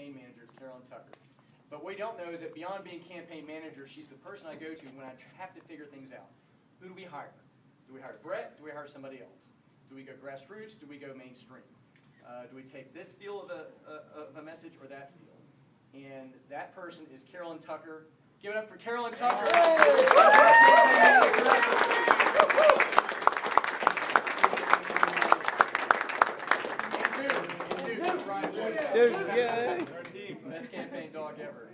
campaign manager. It's Carolyn Tucker. But what you don't know is that beyond being campaign manager, she's the person I go to when I have to figure things out. Who do we hire? Do we hire Brett? Do we hire somebody else? Do we go grassroots? Do we go mainstream? Do we take this feel of a message or that feel? And that person is Carolyn Tucker. Give it up for Carolyn Tucker. Our team, best campaign dog ever.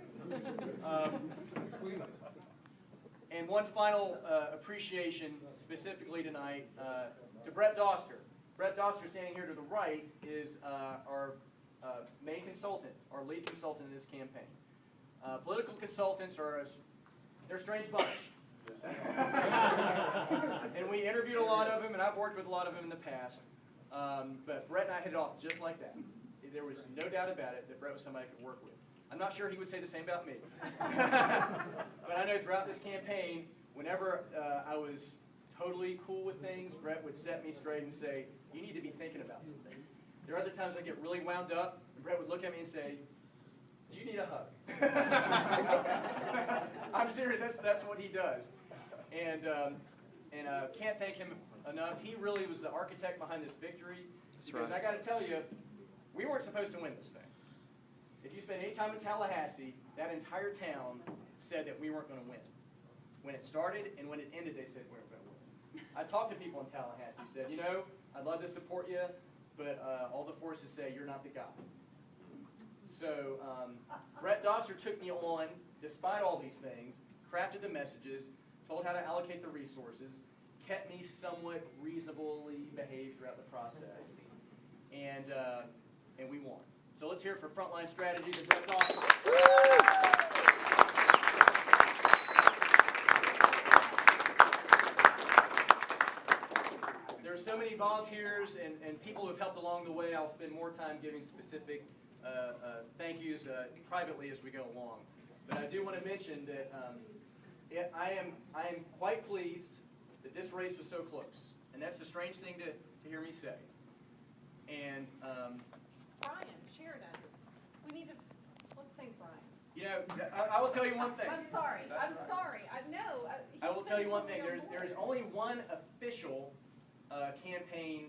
And one final appreciation, specifically tonight, to Brett Doster. Brett Doster, standing here to the right, is our main consultant, our lead consultant in this campaign. Political consultants they're a strange bunch. And we interviewed a lot of them, and I've worked with a lot of them in the past. But Brett and I hit it off just like that. There was no doubt about it that Brett was somebody I could work with. I'm not sure he would say the same about me. But I know throughout this campaign, whenever I was totally cool with things, Brett would set me straight and say, you need to be thinking about some things. There are other times I get really wound up, and Brett would look at me and say, do you need a hug? I'm serious, that's what he does. And can't thank him enough. He really was the architect behind this victory. Because I got to tell you, we weren't supposed to win this thing. If you spend any time in Tallahassee, that entire town said that we weren't going to win. When it started and when it ended, they said we weren't going to win. I talked to people in Tallahassee who said, you know, I'd love to support you, but all the forces say you're not the guy. So Brett Doster took me on, despite all these things, crafted the messages, told how to allocate the resources, kept me somewhat reasonably behaved throughout the process, and we won. So let's hear it for Frontline Strategies and Brett Doster. There are so many volunteers and people who have helped along the way. I'll spend more time giving specific thank yous privately as we go along. But I do want to mention that I am quite pleased that this race was so close. And that's a strange thing to hear me say. And Brian, Sheridan, we need to, let's thank Brian. you know, I will tell you one thing. I'm sorry. I know. I will tell you one thing. There's only one official campaign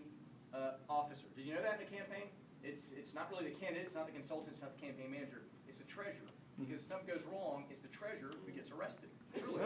officer. Did you know that in a campaign? It's not really the candidate, it's not the consultant, it's not the campaign manager. It's the treasurer. Because if something goes wrong, it's the treasurer who gets arrested. Truly.